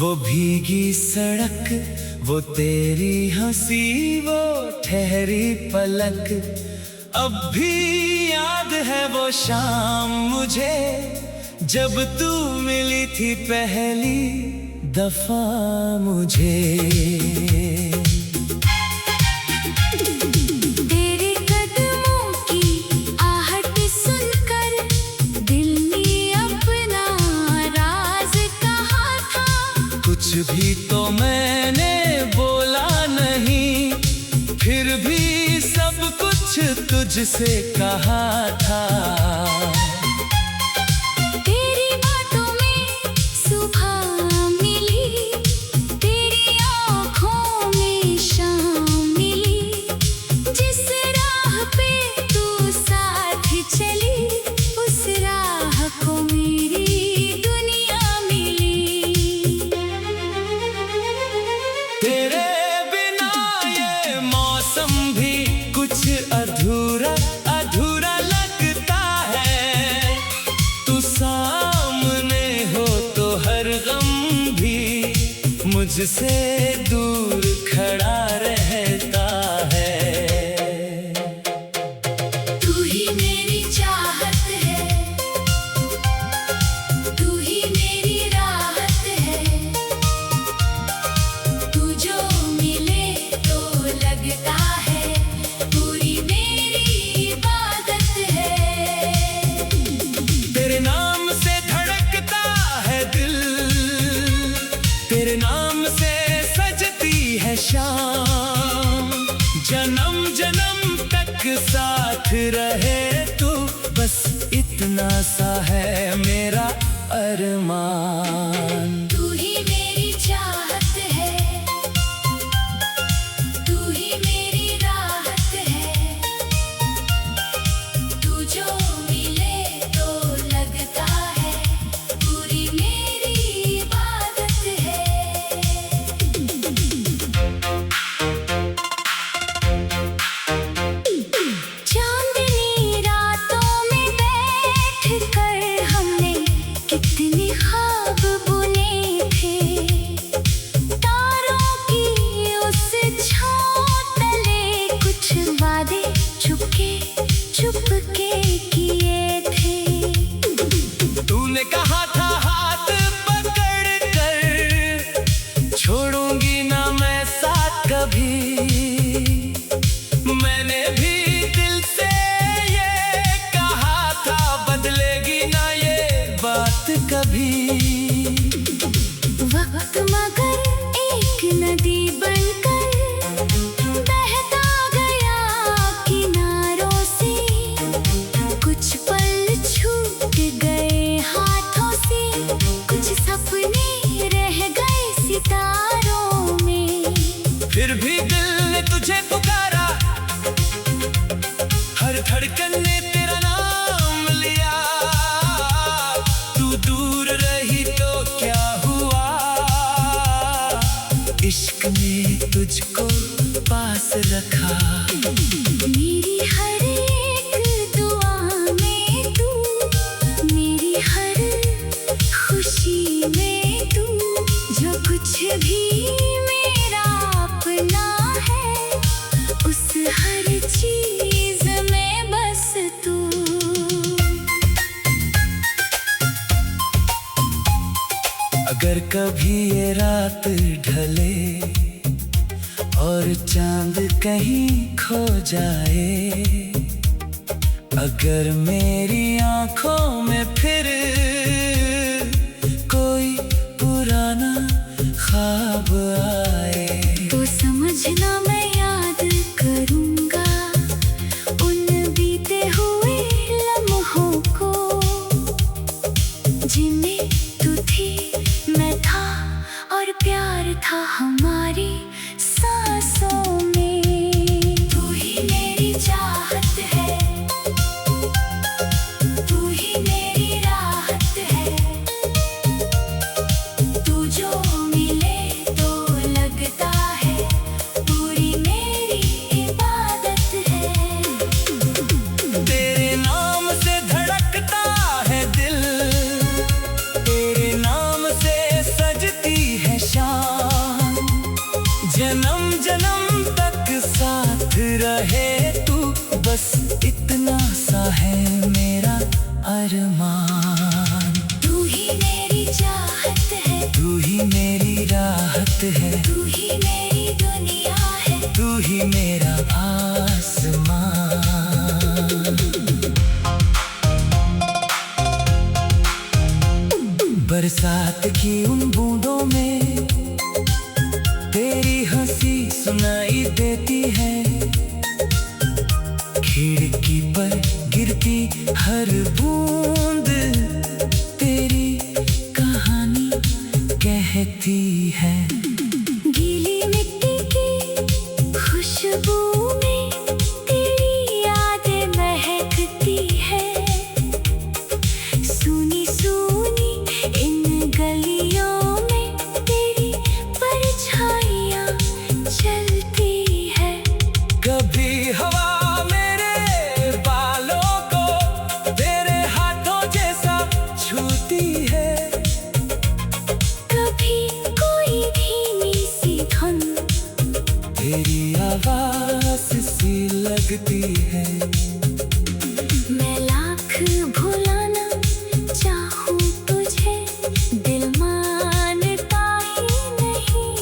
वो भीगी सड़क, वो तेरी हंसी, वो ठहरी पलक, अब भी याद है वो शाम मुझे, जब तू मिली थी पहली दफा मुझे। कुछ भी तो मैंने बोला नहीं, फिर भी सब कुछ तुझसे कहा था। तेरी बातों में सुबह मिली, तेरी आँखों में शाम मिली, जिस राह पे तू साथ चली, उस राह को मेरी तेरे बिना ये मौसम भी कुछ अधूरा अधूरा लगता है, तू सामने हो तो हर गम भी मुझसे दूर खड़ा रहता है। तू ही मेरी चाहत है, तू ही मेरी राहत है, तू जो मिले तो लगता है पूरी मेरी इबादत है। तेरे नाम से धड़कता है दिल, तेरे नाम से सजती है शाम, जन्म जन्म तक साथ रहे तू, बस इतना सा है मेरा अरमान। तू ही मेरी चाहत है, तू ही मेरी राहत है, तू जो मिले तो लगता है पूरी मेरी इबादत है। चांदनी रातों में बैठ कर हमने कितने ख्वाब बुने थे, तारों की उस छाँव तले कुछ वादे चुपके चुपके किए थे। तूने कहा था हाथ पकड़ कर छोड़ूंगी ना मैं साथ कभी, मैंने भी दिल से ये कहा था बदलेगी ना ये बात कभी। वक्त मगर एक नदी बनकर बहता गया किनारों से, कुछ पल छूट गए हाथों से, कुछ सपने रह गए सितारों में। फिर भी दिल ने तुझे पुकारा, हर धड़कन ने तेरा नाम लिया, तू दूर रही तो क्या हुआ, इश्क ने तुझको पास रखा। मेरी हर एक दुआ में तू, मेरी हर खुशी में तू, जो कुछ भी मेरा अपना है, उस हर चीज में बस तू। अगर कभी ये रात ढले और चांद कहीं खो जाए, अगर मेरी आंखों में फिर कोई पुराना ख्वाब आए, तो समझना मैं याद करूंगा उन बीते हुए लम्हों को, जिनमें तू थी मैं था और प्यार था हमारी सांसों में। तू ही मेरी चाहत है, तू ही मेरी राहत है, तू जो मिले तो लगता है पूरी अरमान। तू ही मेरी चाहत है, तू ही मेरी राहत है, तू ही मेरी दुनिया है, तू ही मेरा आसमान। बरसात की उन बूंदों में तेरी हंसी सुनाई देती है, खिड़की पर गिरती हर बूंद तेरी कहानी कहती है। गीली मिट्टी की खुशबू में तेरी यादें महकती है, सुनी सुनी इन गलियों में तेरी परछाइयाँ चलती है। कभी हवा मेरे बालों को तेरे हाथों जैसा छूती है, कभी कोई धीमी सी धुन तेरी आवाज सी लगती है। मैं लाख भुलाना चाहूँ तुझे, दिल मानता ही नहीं,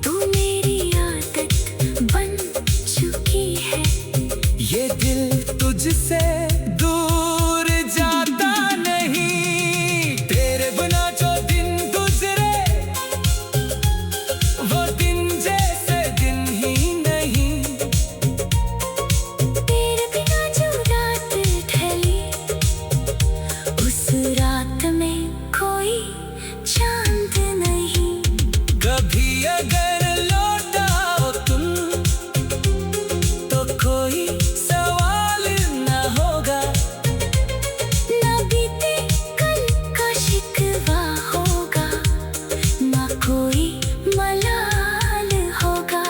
तू मेरी आदत बन चुकी है। ये दिल तुझसे दूर जाता नहीं, तेरे बिना जो दिन गुजरे वो दिन जैसे दिन ही नहीं। तेरे बिना जो रात ढली, उस रात में कोई चांद नहीं। कभी अगर लौटाओ तुम तो कोई सवाल न होगा, ना बीते कल का शिकवा होगा, ना कोई मलाल होगा।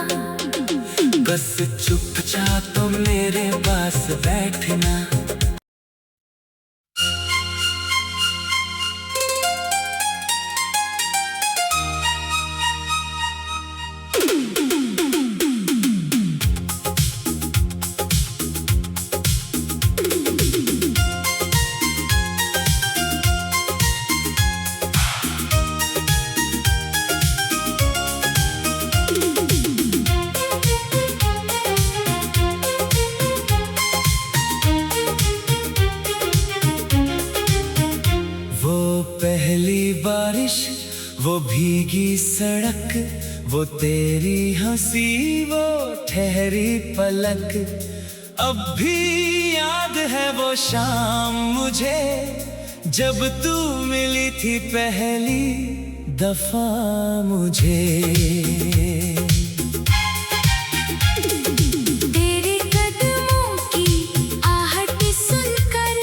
बस चुपचाप तो मेरे पास बैठना। वो पहली बारिश, वो भीगी सड़क, वो तेरी हंसी, वो ठहरी पलक, अब भी याद है वो शाम मुझे, जब तू मिली थी पहली दफा मुझे। तेरे कदमों की आहट सुनकर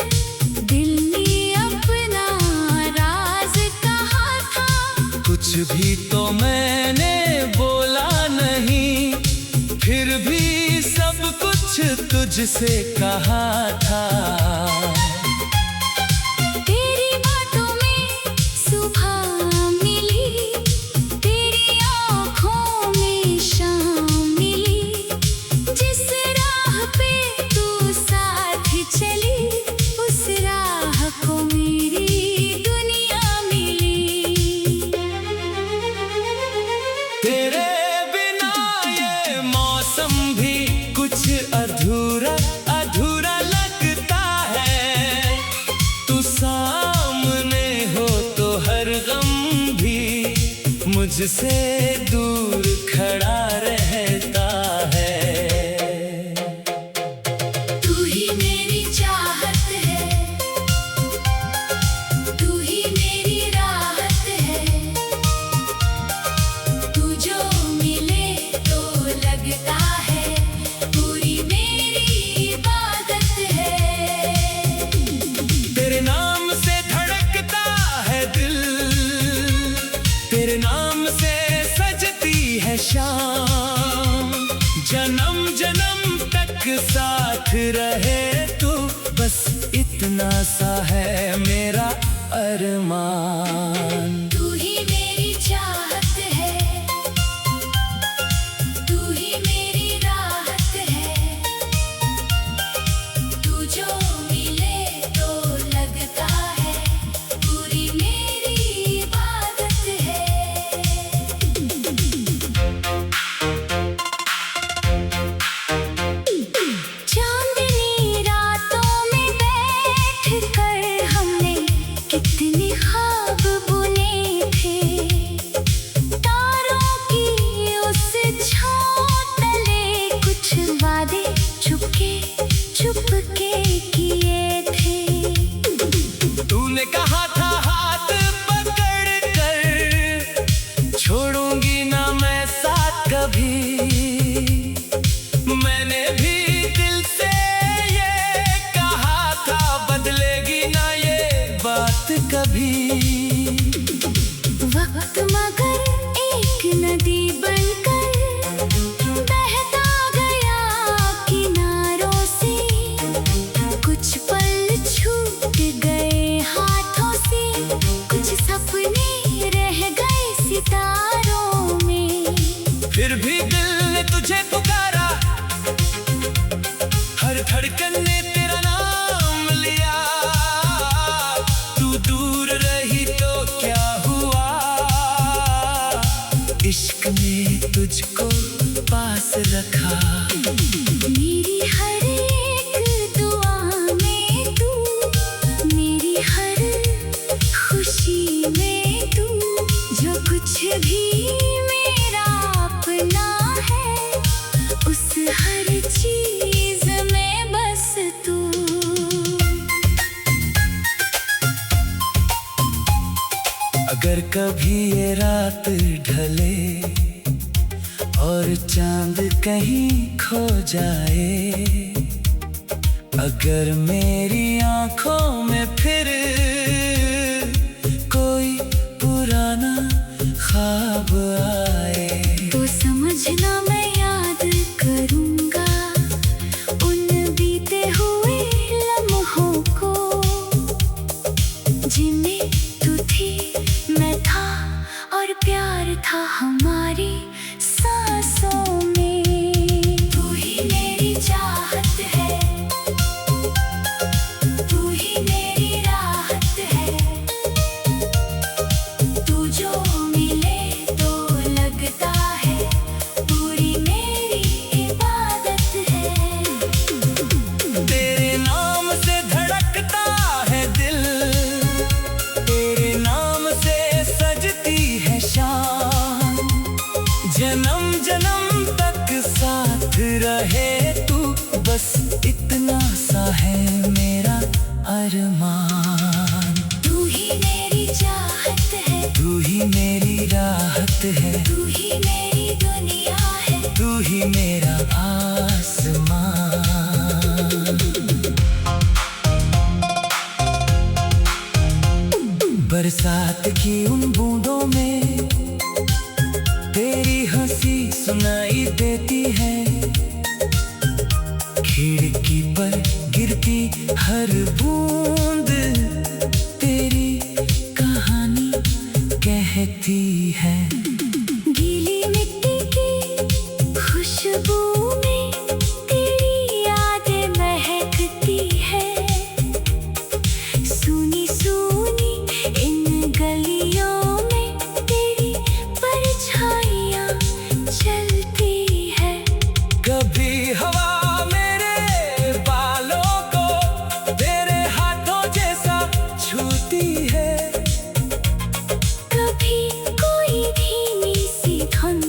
दिल ने अपना राज कहा था, कुछ भी तो मैंने बोला नहीं, फिर भी सब कुछ तुझसे कहा था। तेरी बातों में सुबह मिली, तेरी आँखों में शाम मिली, जिस राह पे तू साथ चली, उस राह को मेरी दुनिया मिली। तेरे बिना ये मौसम भी कुछ अधूरा अधूरा लगता है, तू सामने हो तो हर गम भी मुझसे दूर खड़ा रहता है। तू ही मेरी चाहत है, तू ही मेरी राहत है, तू जो मिले तो लगता है पूरी मेरी इबादत है। तेरे नाम से धड़कता है दिल, तेरे नाम से सजती है शाम, जन्म जन्म तक साथ रहे तू, बस इतना सा है मेरा अरमान। तू ही मेरी चाहत है, तू ही मेरी राहत है, तू जो मिले तो अगर कभी ये रात ढले और चांद कहीं खो जाए, अगर मेरी आंखों में फिर कोई पुराना ख्वाब आए, तो समझना मैं याद करूंगा उन बीते हुए लम्हों को, जिनमें तू थी, मैं था और प्यार था हमारी सांसों में। तू ही मेरी चाहत है, तू ही मेरी राहत है, तू जो मिले तो लगता है पूरी मेरी इबादत है। तेरे नाम से धड़कता है दिल, तेरे नाम से सजती है शाम, जन्म जन्म तक साथ रहे तू, बस इतना सा है मेरा अरमान। तू ही मेरी चाहत है, तू ही मेरी राहत है, तू ही मेरी दुनिया है, तू ही मेरा आसमान। बरसात की उन बूंदों में तेरी हंसी सुनाई देती है, खिड़की पर गिरती हर बूंद तेरी कहानी कहती है। गीली मिट्टी की खुशबू में तेरी यादें महकती है, सूनी सूनी इन गलियों में तेरी परछाइयाँ चलती है। कभी हवा मेरे बालों को तेरे हाथों जैसा छूती है, कभी कोई धीमी सी धुन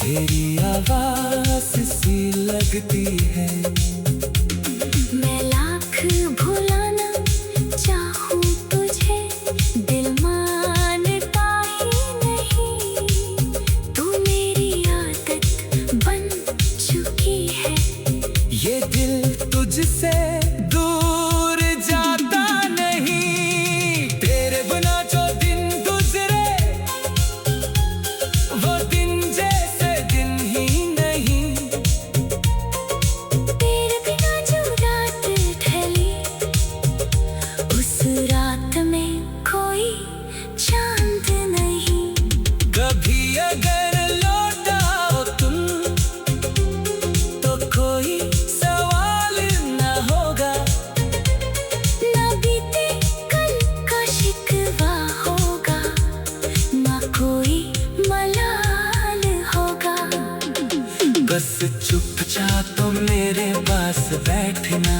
तेरी आवाज सी लगती है। मैं लाख भुलाना चाहूँ तुझे, दिल मानता ही नहीं, तू मेरी आदत बन चुकी है। ये दिल तुझसे दूर जाता नहीं, तेरे बिना जो दिन गुजरे वो दिन जैसे दिन ही नहीं, तेरे बिना जो रात ढली उस रात में कोई चांद नहीं। कभी अगर लौटाओ तुम तो कोई सवाल न होगा, ना बीते कल का शिकवा होगा, ना कोई मलाल होगा। बस चुपचाप तो मेरे पास बैठना।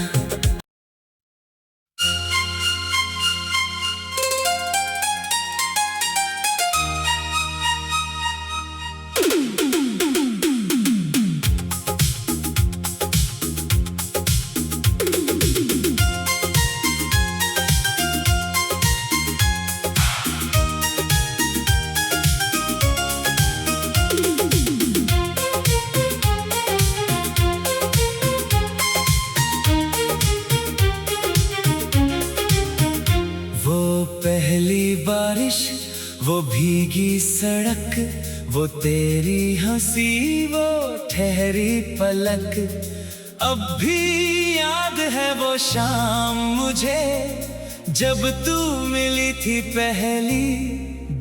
वो पहली बारिश, वो भीगी सड़क, वो तेरी हंसी, वो ठहरी पलक, अब भी याद है वो शाम मुझे, जब तू मिली थी पहली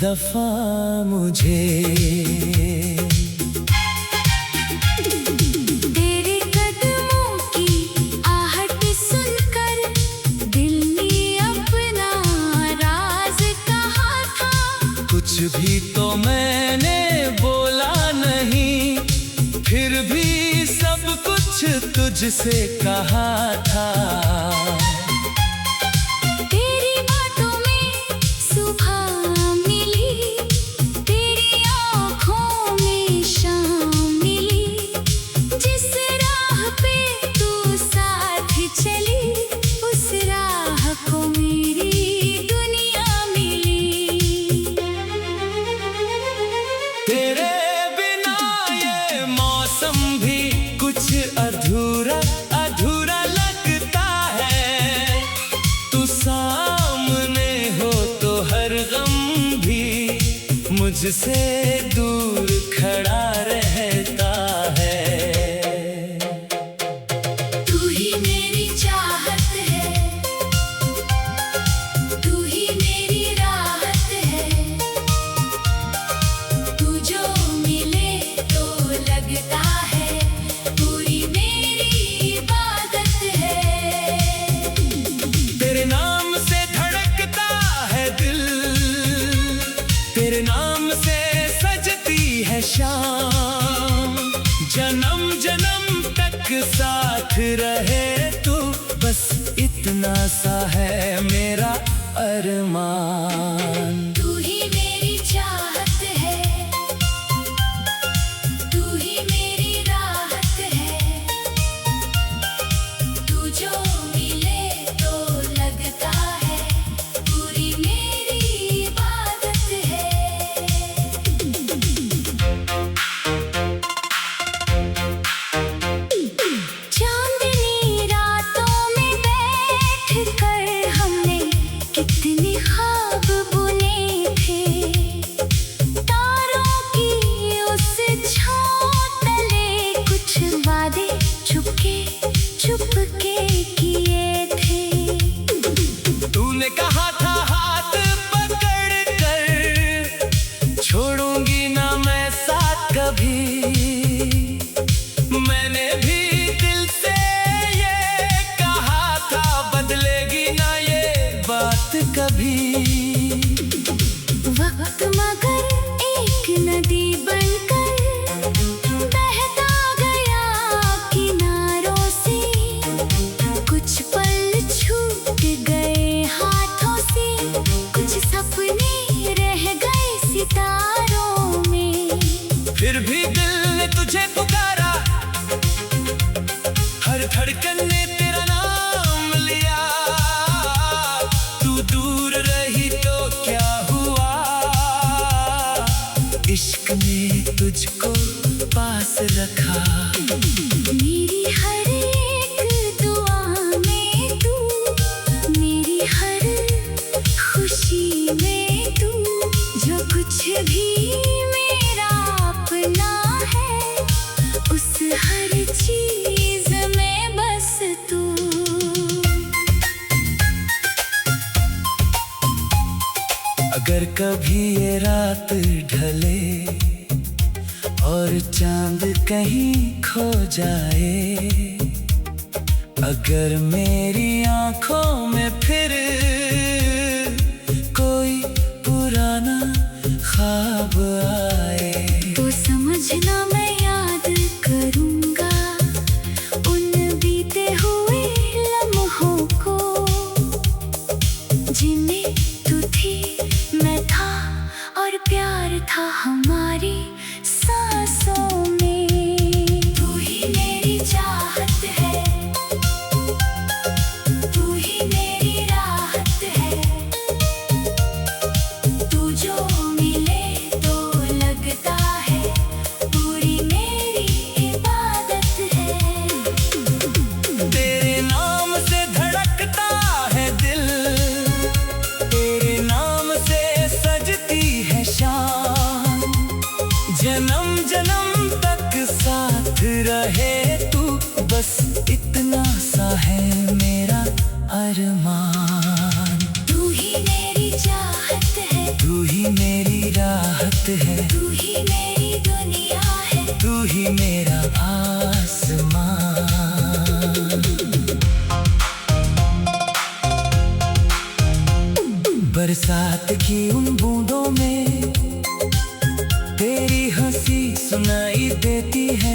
दफा मुझे। तेरे कदमों की आहट सुनकर दिल ने अपना राज कहा था, कुछ भी तो मैंने बोला नहीं, फिर भी सब कुछ तुझसे कहा था। तेरी बातों में सुबह मिली, तेरी आँखों में शाम मिली, जिस राह पे तू साथ चली उस राह को मेरी दुनिया मिली। मुझसे दूर खड़ा रहता है। तू ही मेरी चाहत है, तू ही मेरी राहत है। तू जो मिले तो लगता है पूरी मेरी इबादत है। तेरे नाम से धड़कता है दिल, तेरे नाम से सजती है शाम। जन्म जन्म तक साथ रहे तू, बस इतना सा है मेरा अरमान। तू ही मेरी चाहत है, तू ही मेरी राहत है। तू जो मिले तो लगता है पूरी मेरी इबादत है। चांदनी रातों में बैठकर हमने कितने ख्वाब बुने थे। तारों की उस छाँव तले कुछ वादे चुपके चुपके किए थे। तूने कहा था हाथ पकड़ कर छोड़ूंगी ना मैं साथ कभी। मैंने भी दिल से ये कहा था बदलेगी ना ये बात कभी। वक्त मगर एक नदी बनकर बहता गया किनारों से। कुछ पल छूट गए हाथों से, कुछ सपने रह गए सितारों में। फिर भी दिल ने तुझे पुकारा, हर धड़कन ने तेरा नाम लिया। तू दूर रही तो क्या हुआ, इश्क ने तुझको पास रखा। मेरी हर एक दुआ में तू, मेरी हर खुशी में तू। जो कुछ भी मेरा अपना है, उस हर चीज में बस तू। अगर कभी ये रात ढले और चांद कहीं खो जाए, अगर मेरी आंखों में फिर कोई पुराना ख्वाब आए, तो समझना मैं याद करूंगा उन बीते हुए लम्हों को, जिन्हें तू थी मैं था और प्यार था हमारी सांसों में। तू ही मेरी चाहत है, तू ही मेरी राहत है। तू जो मिले तो लगता है पूरी मेरी इबादत है। तेरे नाम से धड़कता है दिल, तेरे नाम से सजती है शाम। जन्म जन्म तक साथ रहे तू, बस इतना सा है मेरा अरमान। तू ही मेरी चाहत है, तू ही मेरी राहत है। तू ही मेरी दुनिया है। तू ही मेरा आसमान। बरसात की उन बूंदों में तेरी हंसी सुनाई देती है।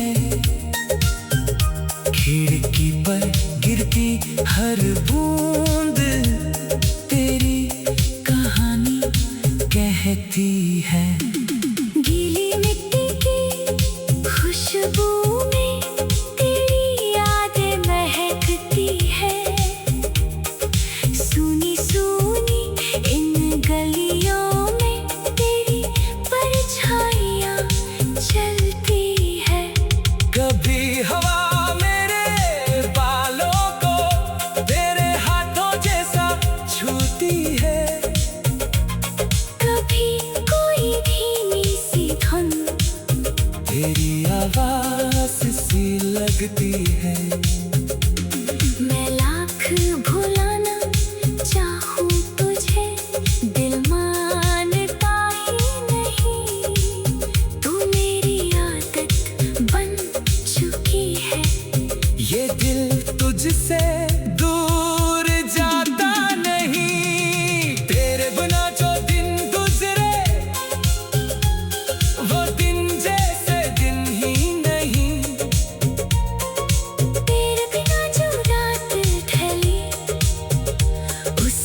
खिड़की पर गिरती हर बूंद तेरी कहानी कहती है। गीली मिट्टी की खुशबू में तेरी यादें महकती है। सूनी सूनी इन गलियों में तेरी परछाइयाँ चलती है। कभी हवा मेरे बालों को तेरे हाथ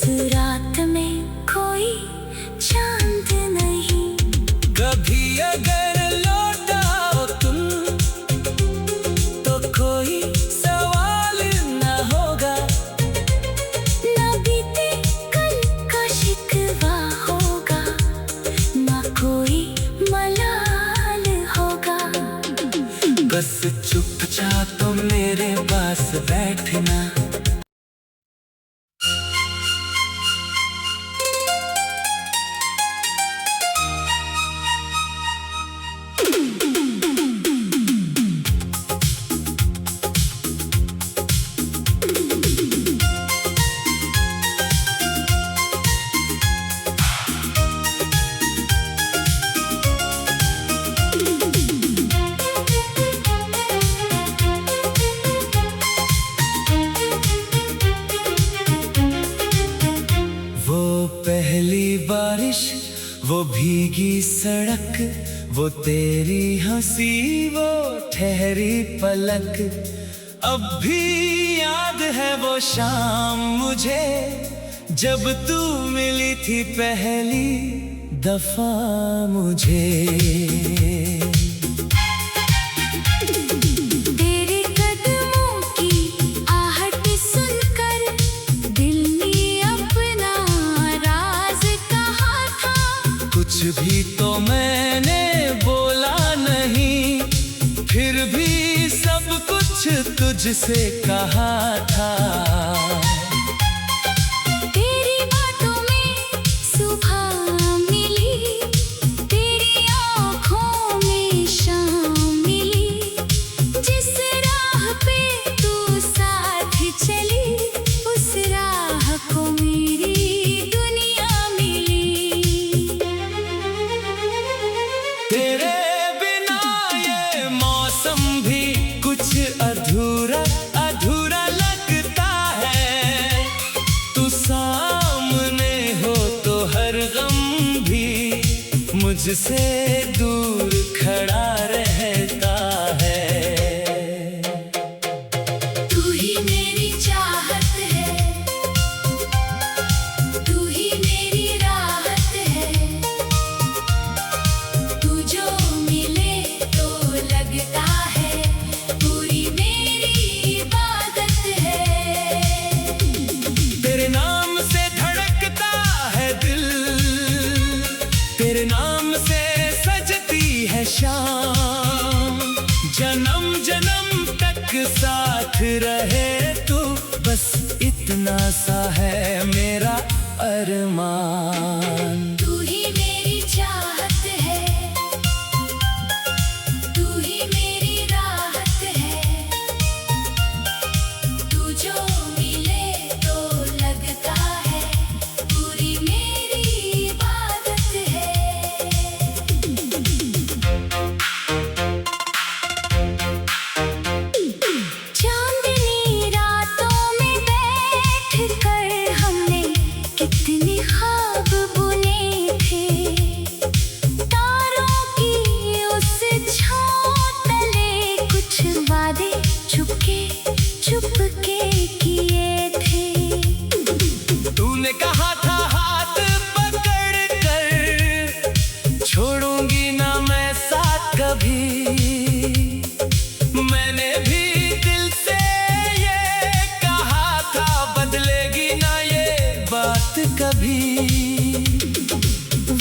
रात में कोई चांद नहीं। कभी अगर लौटाओ तुम तो कोई सवाल न होगा। ना बीते कल का शिकवा होगा, ना कोई मलाल होगा। बस चुपचाप तो मेरे पास बैठना। पहली बारिश, वो भीगी सड़क, वो तेरी हंसी, वो ठहरी पलक। अब भी याद है वो शाम मुझे, जब तू मिली थी पहली दफा मुझे। कुछ भी तो मैंने बोला नहीं, फिर भी सब कुछ तुझसे कहा था। तेरी बातों में सुबह मिली, तेरी आँखों में शाम मिली। जिस राह पे तू साथ चली, उस राह को मेरी तेरे बिना ये मौसम भी कुछ अधूरा अधूरा लगता है। तू सामने हो तो हर गम भी मुझसे दूर खड़ा रहता है। तू ही मेरी चाहत है, तू ही मेरी राहत है। तू जो मिले तो लगता है पूरी मेरी इबादत है। तेरे नाम से धड़कता है दिल, तेरे नाम से सजती है शाम। जन्म जन्म तक साथ रहे तू, बस इतना सा है मेरा अरमान। तू ही मेरी चाहत है, तू ही मेरी राहत है। तू जो मिले तो लगता है पूरी मेरी इबादत है। चांदनी रातों में बैठ कर हमने कितने ख्वाब बुने थे। तारों की उस छाँव तले कुछ वादे छुपके छुपके किए थे। तूने कहा था हाथ पकड़ कर, छोड़ूंगी ना मैं साथ कभी। मैंने भी दिल से ये कहा था, बदलेगी ना ये बात कभी।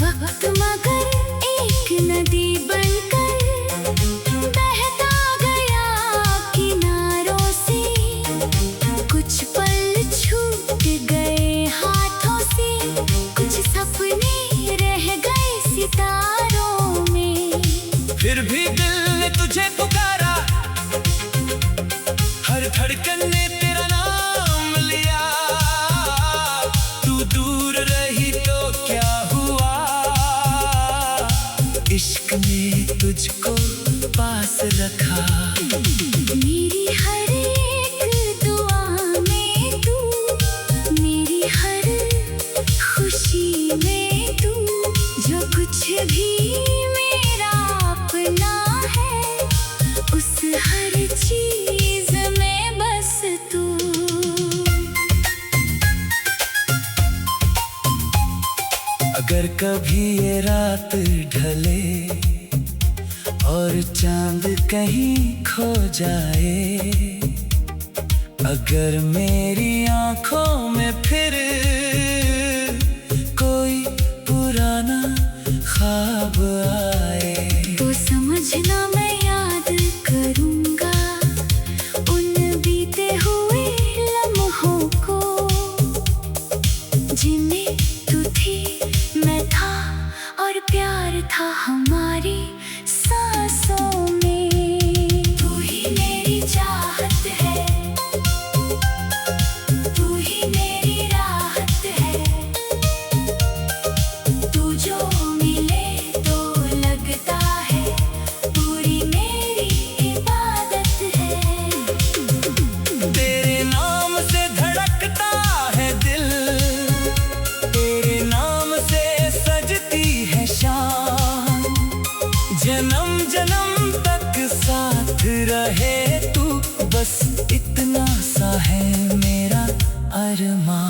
वक्त मगर एक नदी बनकर बहता गया किनारों से। कुछ पल छूट गए हाथों से, कुछ सपने रह गए सितारों में। फिर भी दिल ने तुझे पुकारा, हर धड़कन ने तेरा नाम लिया। तू दूर रही तो क्या हुआ, इश्क में अगर कभी ये रात ढले और चांद कहीं खो जाए, अगर मेरी आंखों में फिर कोई पुराना ख्वाब आए, तो समझना मैं याद करूंगा उन बीते हुए लम्हों को, जिनमें तू थी, मैं था और प्यार था हमारी सांसों में। तू ही मेरी चाहत है, तू ही मेरी राहत है, तू जो मिले तो लगता है पूरी मेरी इबादत है। तेरे नाम से धड़कता है दिल, तेरे नाम से सजती है शाम, जन्म जन्म तक साथ रहे तू, बस इतना सा है मेरा अरमान।